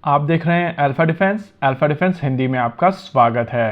आप देख रहे हैं अल्फा डिफेंस हिंदी में आपका स्वागत है।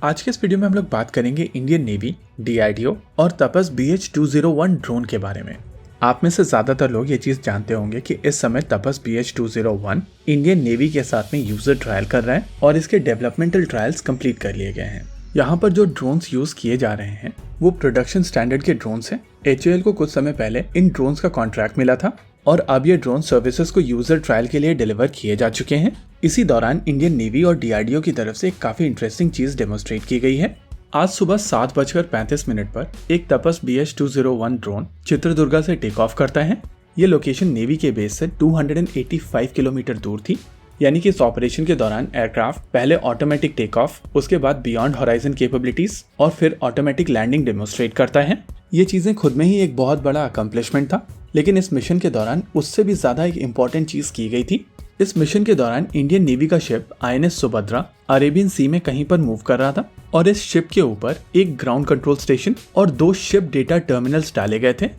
आज के इस वीडियो में हम लोग बात करेंगे इंडियन नेवी, डीआरडीओ और तपस BH-201 ड्रोन के बारे में। आप में से ज्यादातर लोग ये चीज जानते होंगे कि इस समय तपस BH-201 इंडियन नेवी के साथ में यूजर ट्रायल कर रहा है और इसके डेवलपमेंटल ट्रायल्स कंप्लीट कर लिए गए हैं। यहाँ पर जो ड्रोन्स यूज किए जा रहे हैं वो प्रोडक्शन स्टैंडर्ड के ड्रोन्स हैं। HAL को कुछ समय पहले इन ड्रोन्स का कॉन्ट्रैक्ट मिला था और अब ये ड्रोन सर्विसेज को यूजर ट्रायल के लिए डिलीवर किए जा चुके हैं। इसी दौरान इंडियन नेवी और डीआरडीओ की तरफ से एक काफी इंटरेस्टिंग चीज डेमोस्ट्रेट की गई है। आज सुबह 7:35 पर एक तपस BH-201 ड्रोन चित्रदुर्गा से टेक ऑफ करता है। ये लोकेशन नेवी के बेस से 285 किलोमीटर दूर थी, यानी कि इस ऑपरेशन के दौरान एयरक्राफ्ट पहले ऑटोमेटिक टेक ऑफ, उसके बाद बियॉन्ड हॉराइजन कैपेबिलिटीज और फिर ऑटोमेटिक लैंडिंग डेमोस्ट्रेट करता है। ये चीजें खुद में ही एक बहुत बड़ा अकम्पलिशमेंट था, लेकिन इस मिशन के दौरान उससे भी ज्यादा एक इम्पोर्टेंट चीज की गई थी। इस मिशन के दौरान इंडियन नेवी का शिप INS सुभद्रा अरेबियन सी में कहीं पर मूव कर रहा था और इस शिप के ऊपर एक ग्राउंड कंट्रोल स्टेशन और 2 शिप डेटा टर्मिनल्स डाले गए थे।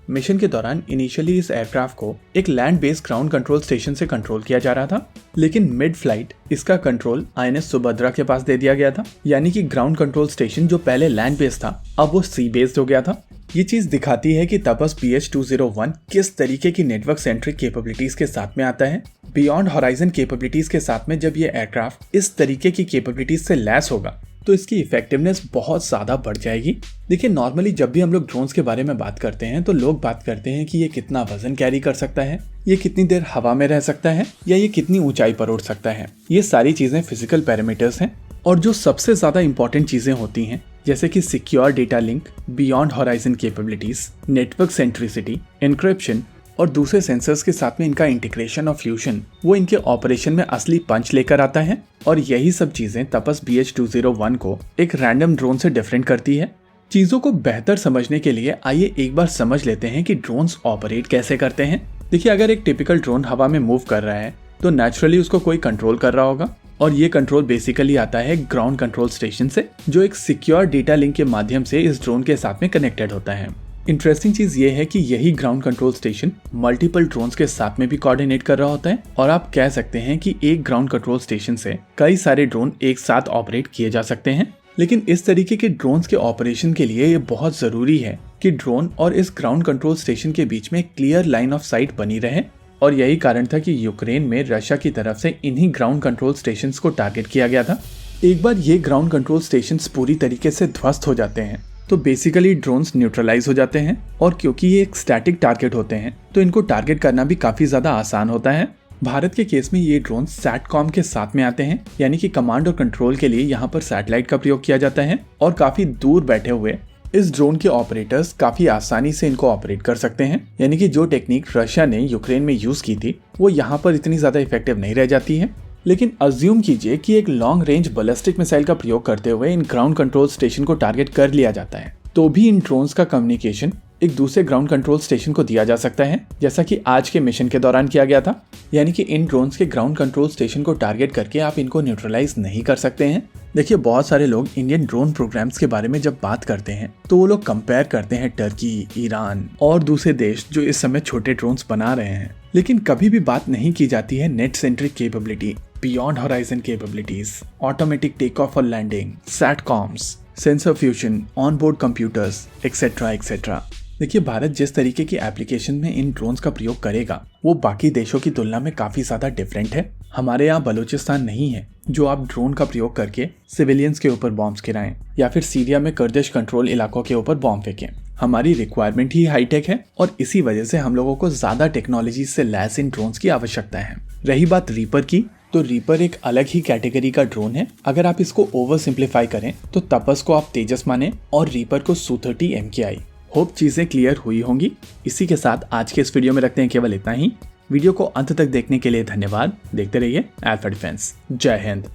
मिशन के दौरान इनिशियली इस एयरक्राफ्ट को एक land based ground control station से कंट्रोल किया जा रहा था, लेकिन मिड फ्लाइट इसका कंट्रोल INS सुभद्रा के पास दे दिया गया था, यानी कि ग्राउंड कंट्रोल स्टेशन जो पहले लैंड बेस्ड था अब वो सी बेस्ड हो गया था। ये चीज दिखाती है कि तपस BH-201 किस तरीके की नेटवर्क सेंट्रिक कैपेबिलिटीज के साथ में आता है। बियॉन्ड हॉराइजन कैपेबिलिटीज के साथ में जब ये एयरक्राफ्ट इस तरीके की कैपेबिलिटीज से लैस होगा तो इसकी इफेक्टिवनेस बहुत ज्यादा बढ़ जाएगी। देखिए, नॉर्मली जब भी हम लोग ड्रोन्स के बारे में बात करते हैं तो लोग बात करते हैं कि ये कितना वजन कैरी कर सकता है, ये कितनी देर हवा में रह सकता है, या ये कितनी ऊंचाई पर उड़ सकता है। ये सारी चीजें फिजिकल पैरामीटर्स हैं और जो सबसे ज्यादा इंपॉर्टेंट चीजें होती हैं जैसे कि secure data link, beyond horizon capabilities, network centricity, encryption और दूसरे सेंसर्स के साथ में इनका इंटीग्रेशन और फ्यूजन, वो इनके ऑपरेशन में असली पंच लेकर आता है। और यही सब चीजें तपस BH-201 को एक रैंडम ड्रोन से डिफरेंट करती है। चीजों को बेहतर समझने के लिए आइए एक बार समझ लेते हैं कि ड्रोन्स ऑपरेट कैसे करते हैं। देखिए, अगर एक टिपिकल ड्रोन हवा में मूव कर रहा है तो नेचुरली उसको कोई कंट्रोल कर रहा होगा और ये कंट्रोल बेसिकली आता है ग्राउंड कंट्रोल स्टेशन से, जो एक सिक्योर डेटा लिंक के माध्यम से इस ड्रोन के साथ में कनेक्टेड होता है। इंटरेस्टिंग चीज ये है कि यही ground control station multiple drones के साथ में भी कोऑर्डिनेट कर रहा होता है और आप कह सकते हैं कि एक ग्राउंड कंट्रोल स्टेशन से कई सारे ड्रोन एक साथ ऑपरेट किए जा सकते हैं। लेकिन इस तरीके के ड्रोन्स के ऑपरेशन के लिए ये बहुत जरूरी है कि ड्रोन और इस ग्राउंड कंट्रोल स्टेशन के बीच में क्लियर लाइन ऑफ साइट बनी रहे और यही कारण था कि यूक्रेन में रशिया की तरफ से इन्हीं ग्राउंड कंट्रोल स्टेशंस को टारगेट किया गया था। एक बार ये ग्राउंड कंट्रोल स्टेशंस पूरी तरीके से ध्वस्त हो जाते हैं तो बेसिकली ड्रोन्स न्यूट्रलाइज हो जाते हैं और क्योंकि ये एक स्टैटिक टारगेट होते हैं तो इनको टारगेट करना भी काफी ज्यादा आसान होता है। भारत के केस में ये ड्रोन सैटकॉम के साथ में आते हैं, यानी कि कमांड और कंट्रोल के लिए यहाँ पर सैटेलाइट का प्रयोग किया जाता है और काफी दूर बैठे हुए इस ड्रोन के ऑपरेटर्स काफी आसानी से इनको ऑपरेट कर सकते हैं। यानी कि जो टेक्निक रशिया ने यूक्रेन में यूज की थी वो यहाँ पर इतनी ज्यादा इफेक्टिव नहीं रह जाती है। लेकिन अज्यूम कीजिए कि एक लॉन्ग रेंज बैलिस्टिक मिसाइल का प्रयोग करते हुए इन ग्राउंड कंट्रोल स्टेशन को टारगेट कर लिया जाता है, तो भी इन ड्रोन्स का कम्युनिकेशन एक दूसरे ग्राउंड कंट्रोल स्टेशन को दिया जा सकता है, जैसा कि आज के मिशन के दौरान किया गया था। यानी कि इन ड्रोन्स के ग्राउंड कंट्रोल स्टेशन को टारगेट करके आप इनको न्यूट्रलाइज नहीं कर सकते हैं। देखिए, बहुत सारे लोग इंडियन ड्रोन प्रोग्राम्स के बारे में जब बात करते हैं तो वो लोग कंपेयर करते हैं टर्की, ईरान और दूसरे देश जो इस समय छोटे ड्रोन्स बना रहे हैं, लेकिन कभी भी बात नहीं की जाती है net centric capability, beyond horizon capabilities, automatic take off और landing, satcoms, sensor fusion, on board computers, etcetera etcetera. देखिए, भारत जिस तरीके की एप्लीकेशन में इन ड्रोन्स का प्रयोग करेगा वो बाकी देशों की तुलना में काफी ज्यादा डिफरेंट है। हमारे यहाँ बलूचिस्तान नहीं है जो आप ड्रोन का प्रयोग करके सिविलियंस के ऊपर बॉम्ब्स गिराएं या फिर सीरिया में कुर्दिश कंट्रोल इलाकों के ऊपर बॉम्ब फेंकें। हमारी रिक्वायरमेंट ही हाईटेक है और इसी वजह से हम लोगों को ज्यादा टेक्नोलॉजी से लैस इन ड्रोन्स की आवश्यकता है। रही बात रीपर की, तो रीपर एक अलग ही कैटेगरी का ड्रोन है। अगर आप इसको ओवर सिंप्लीफाई करें तो तपस को आप तेजस माने और रीपर को Su-30 MKI। होप चीजें क्लियर हुई होंगी। इसी के साथ आज के इस वीडियो में रखते हैं केवल इतना ही। वीडियो को अंत तक देखने के लिए धन्यवाद। देखते रहिए अल्फा डिफेंस। जय हिंद।